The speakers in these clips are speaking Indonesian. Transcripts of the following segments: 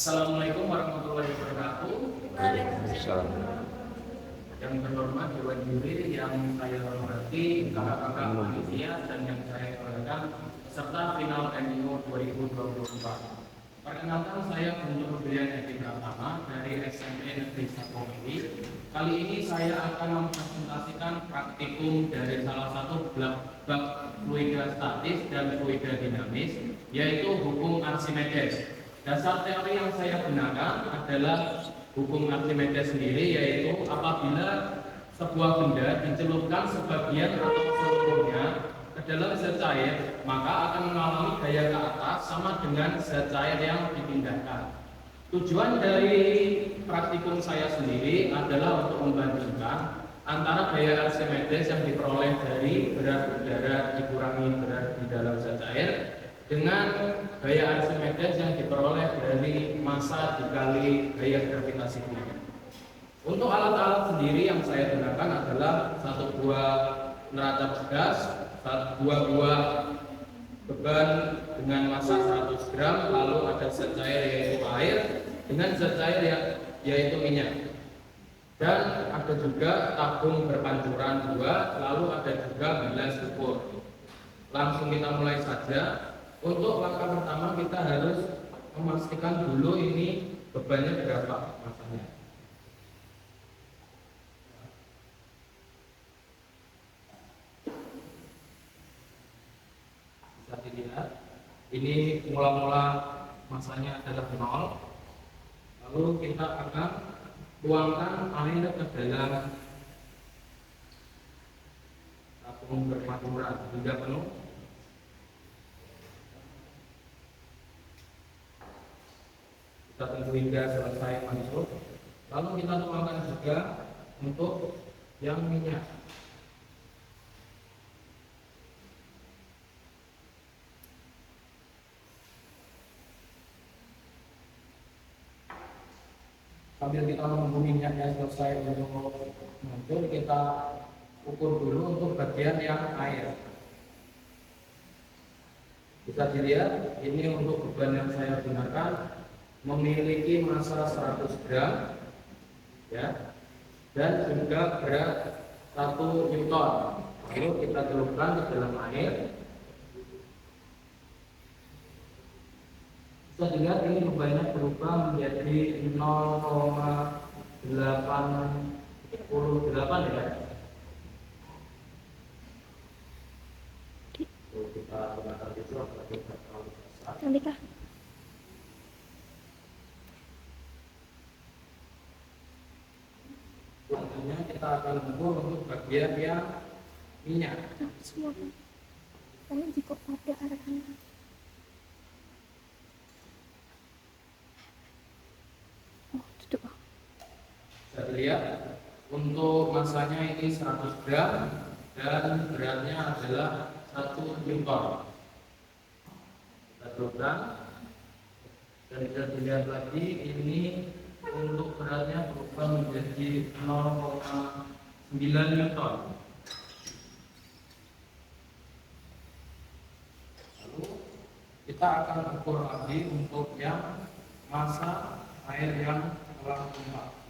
Assalamualaikum warahmatullahi wabarakatuh. Waalaikumsalam. Yang terhormat Dewan Juri, yang saya hormati kakak-kakak panitia dan yang saya banggakan peserta final MIO 2024. Perkenalkan, saya Guntur Febrian Edi Pratama dari SMP Negeri 1 Mili. Kali ini saya akan mempresentasikan praktikum dari salah satu bab fluida statis dan fluida dinamis, yaitu hukum Archimedes. Dasar teori yang saya gunakan adalah hukum Archimedes sendiri, yaitu apabila sebuah benda dicelupkan sebagian atau seluruhnya ke dalam zat cair, maka akan mengalami gaya ke atas sama dengan zat cair yang dipindahkan. Tujuan dari praktikum saya sendiri adalah untuk membandingkan antara gaya Archimedes yang diperoleh dari berat udara dikurangi berat di dalam zat cair dengan gaya Archimedes yang diperoleh dari massa dikali gaya gravitasi bumi. Untuk alat-alat sendiri yang saya gunakan adalah satu buah neraca gas, dua buah beban dengan massa 100 gram, lalu ada zat cair yaitu air dengan zat cair yaitu minyak. Dan ada juga tabung berpancuran 2, lalu ada juga bilas ukur. Langsung kita mulai saja. Untuk langkah pertama kita harus memastikan dulu ini bebannya berapa massanya. Bisa dilihat, ini mula-mula massanya adalah 0. Lalu kita akan tuangkan air ke dalam tabung berpancuran hingga penuh. Kita tunggu hingga selesai masuk. Lalu kita tuangkan juga untuk yang minyak. Sambil kita menunggu minyaknya selesai untuk muncul, kita ukur dulu untuk bagian yang air. Bisa dilihat, ini untuk beban yang saya gunakan memiliki massa 100 gram ya, dan juga berat 1 Newton. Lalu kita celupkan ke dalam air. Bisa dilihat ini bebannya berubah menjadi 0,88 ya. Kita gunakan itu agar tidak terlalu besar. Cantik. Selanjutnya kita akan mengukur untuk bagian yang minyak. Semua kan. Karena jika pada arahan. Oh, duduk. Bisa dilihat untuk massanya ini 100 gram dan beratnya adalah 1 Newton. Kita coba dan bisa dilihat lagi ini untuk beratnya berubah menjadi 0,9 Newton. Lalu kita akan ukur lagi untuk yang massa air yang telah tumpah.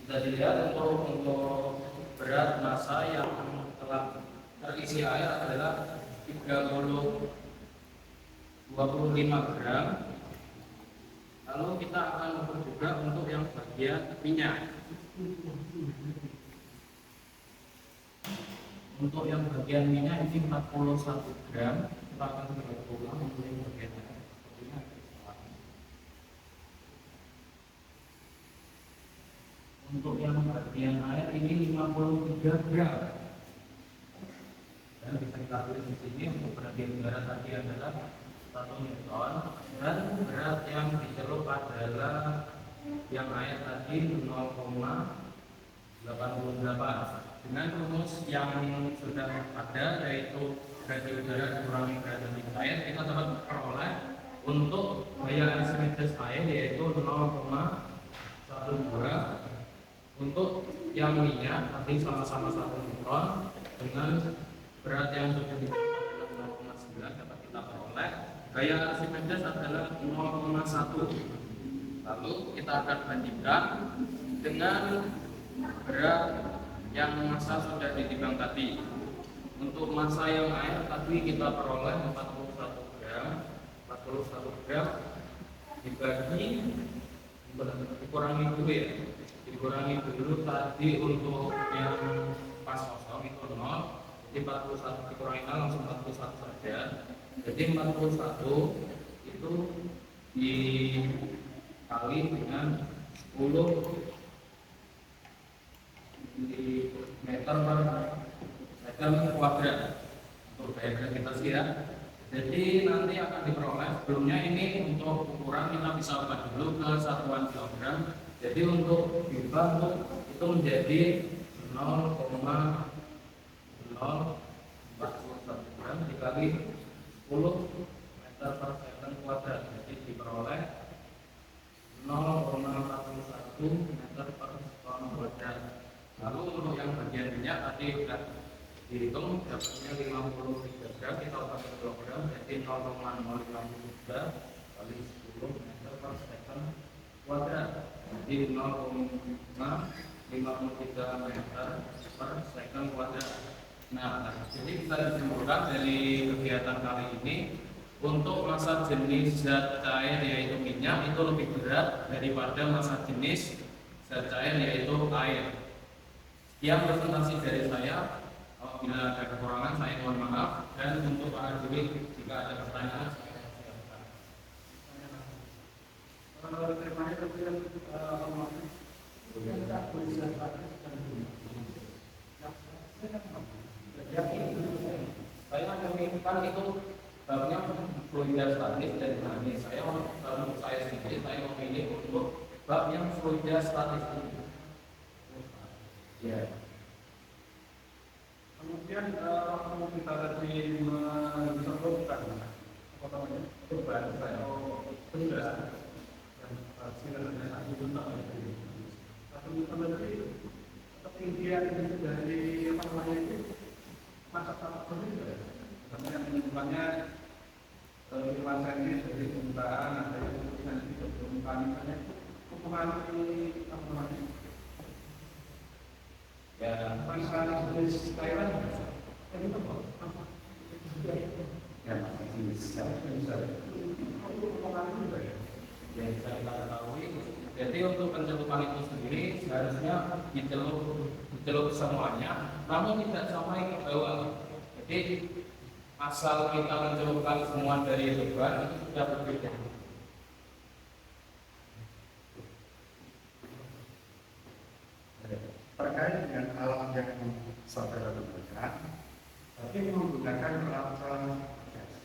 Bisa dilihat untuk berat massa yang telah terisi air adalah 25 gram. Lalu kita akan ukur juga untuk yang bagian minyak. Untuk yang bagian minyak ini 41 gram. Kita akan coba ulang untuk yang bagian minyak. Untuk yang bagian air ini 53 gram. Dan bisa kita tulis di sini untuk berat di udara tadi adalah 1 Newton dan berat yang dicelup adalah yang air tadi 0,88. Dengan rumus yang sudah ada yaitu berat di udara dikurangi berat di air, kita dapat peroleh untuk gaya Archimedes air yaitu 0,12. Untuk yang minyak tadi sama-sama 1 Newton dengan berat yang sudah ditentukan 0,9 dapat kita peroleh gaya Archimedes adalah 0,1. Lalu kita akan bandingkan dengan berat yang massa sudah ditimbang tadi. Untuk massa yang air tadi kita peroleh 41 gram. 41 gram dikurangi dulu ya. Dikurangi dulu tadi untuk yang pas kosong itu 0. Jadi 41 dikurangi 0 langsung 41 saja. Jadi 41 itu dikali dengan 10 meter per second kuadrat untuk diagram kita sih ya. Jadi nanti akan diperoleh, sebelumnya ini untuk ukuran kita bisa ubah dulu ke satuan kilogram. Jadi untuk diubah itu menjadi 0,041 gram dikali 10 meter per second kuadrat. Jadi diperoleh 0,41 meter per second kuadrat. Lalu untuk yang bagian minyak tadi sudah dihitung dapatnya 53 gram, kita ubah ke kilogram jadi 0,053 kali 10 meter per second kuadrat. Jadi 0,53 meter per second kuadrat. Nah, jadi bisa disimpulkan dari kegiatan kali ini untuk massa jenis zat cair yaitu minyak itu lebih berat daripada massa jenis zat cair yaitu air. Sekian presentasi dari saya. Apabila ada kekurangan saya mohon maaf, dan untuk Pak Arjuli jika ada pertanyaan saya siapkan. Saya menginginkan itu babnya fluida statis dan dinamis. Saya sendiri saya memilih untuk bab yang fluida statis ini. Ya. Kemudian kalau kita tadi mencontohkan apa namanya beban atau benda yang hasilnya satu juta tadi ketinggian dari apa namanya itu masa berbeda. Karena yang menentukannya 5 cm dari permukaan ada yang nanti ke permukaan misalnya ukuran apa namanya Ya, masalah jenis Thailand itu apa? ya masih bisa yang bisa kita ketahui. Jadi untuk pencelupan itu sendiri seharusnya dicelup semuanya, namun tidak sampai ke bawah. Jadi asal kita mencelupkan semua dari beban itu sudah berbeda. Terkait dengan alat yang saudara gunakan, tapi menggunakan peralatan gas.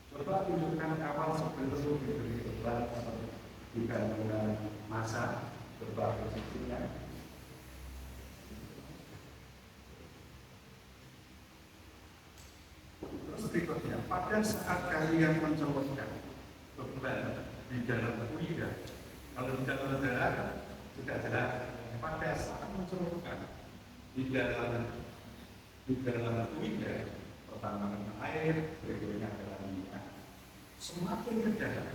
Coba tunjukkan awal sebelum diberi beban dibandingkan masa beban posisinya. Terus berikutnya, pada saat kalian mencolokkan beban di dalam kuda, kalau di dalam udara sudah jelas. Pada saat mencelupkan di dalam kuda, pertama air, berikutnya adalah minyak. Semakin ke dalam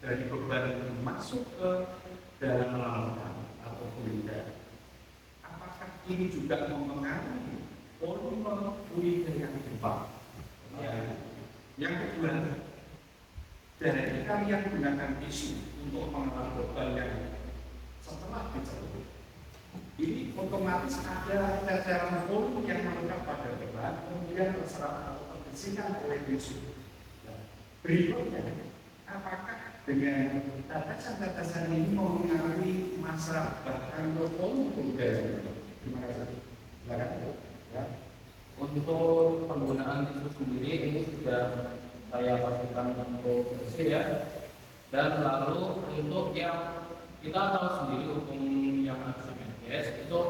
dari beban masuk ke dalam lautan atau kuda, apakah ini juga mempengaruhi volume kuda yang dibawa? Yang kedua, dari kalian gunakan tisu untuk mengelola beban yang setelah dicelup, ini otomatis ada ceceran volume yang melekat pada beban, kemudian terserap atau terbersihkan oleh tisu. Berikutnya, apakah dengan tetesan-tetesan ini mempengaruhi massa bahkan volume udara? Terima kasih. Silakan. Ya. Untuk penggunaan tisu sendiri ini sudah saya pastikan untuk bersih ya. Dan lalu untuk yang kita tahu sendiri hukum yang Archimedes itu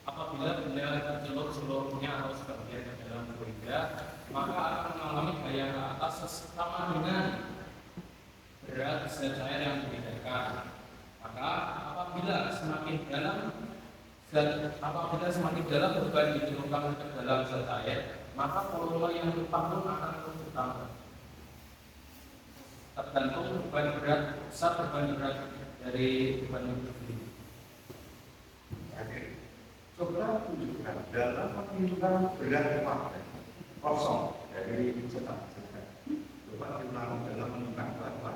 apabila benda diceluk seluruhnya atau sebagian ke dalam benda, maka akan mengalami gaya ke atas sama dengan berat zat cair yang dibedakan. Maka apabila semakin dalam beban dicelupkan ke dalam zat cair, maka volume yang tepat pun akan terus bertambah. Tergantung beban berat dari beban itu sendiri. Oke. Coba tunjukkan dalam perhitungan berat partai kosong dari cetak. Coba diulang dalam menunjukkan bahwa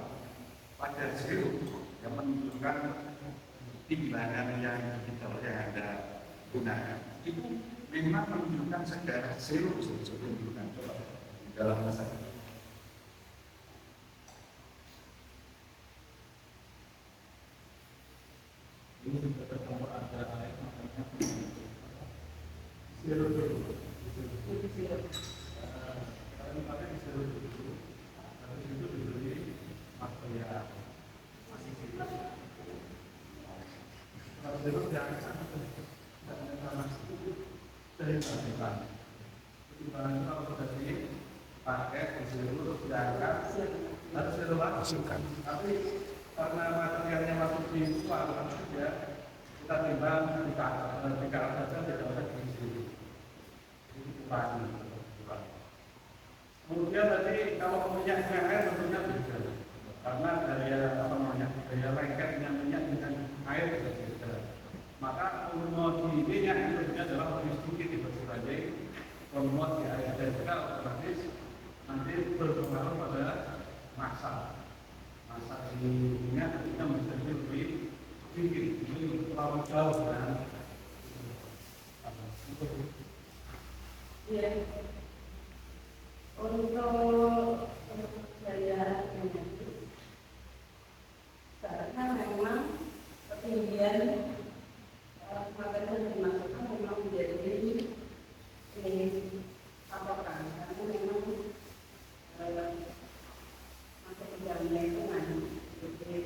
pada zero yang menunjukkan timbangan yang Anda gunakan itu memang menunjukkan sejarah zero menunjukkan coba dalam masa ini. Ini sudah bertemu ada Zero dulu. Tapi karena materialnya masuk di suara saja, kita timbang di karat saja tidak ada di sini. Kemudian tadi kalau minyaknya air tentunya beda, karena daya lengketnya minyak dengan air beda. Maka volume di minyak itu tentunya adalah lebih sedikit dibanding volume di air, dan juga otomatis nanti berpengaruh pada massa di minyak tentunya menjadi lebih sedikit, ini terlalu jauh kan. Ya, untuk daya energi, karena memang ketinggian material yang dimasukkan memang menjadi ini patokan, karena memang masuk ke dalam lingkungan, jadi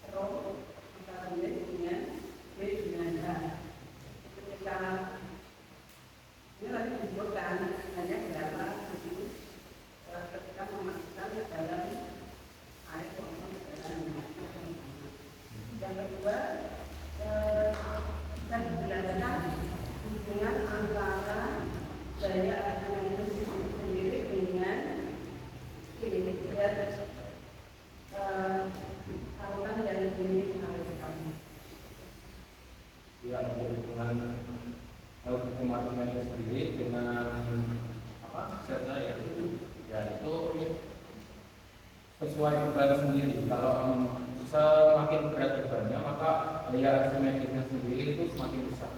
terus antara B dengan A. Ketika ini lagi disebutkan hanya berapa ketika memasukkan ke dalam air kosong ke dalam minyak. Yang kedua, kita belajar hubungan antara daya energi sendiri dengan ini saluran dan ini harus kami. Ya, hubungan matematika sendiri dengan zat cair yaitu sesuai beban sendiri. Kalau semakin berat bebannya, maka daya Archimedesnya sendiri itu semakin besar.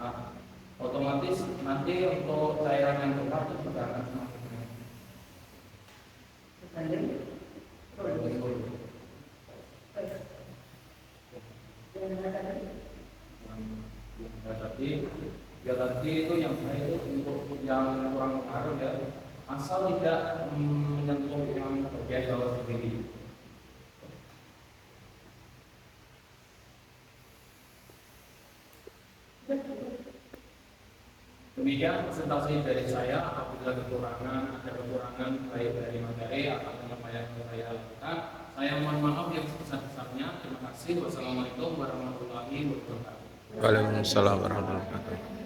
Nah, otomatis nanti untuk cairan yang tepat itu juga akan semakin banyak. Tadi itu yang saya itu untuk yang kurang pengaruh ya, asal tidak menyentuh yang bagian bawah sendiri. Demikian presentasi dari saya. Apabila ada kekurangan baik dari materi atau apa yang saya lakukan, saya mohon maaf yang sebesar-besarnya. Terima kasih. Wassalamualaikum warahmatullahi wabarakatuh. Waalaikumsalam warahmatullahi wabarakatuh.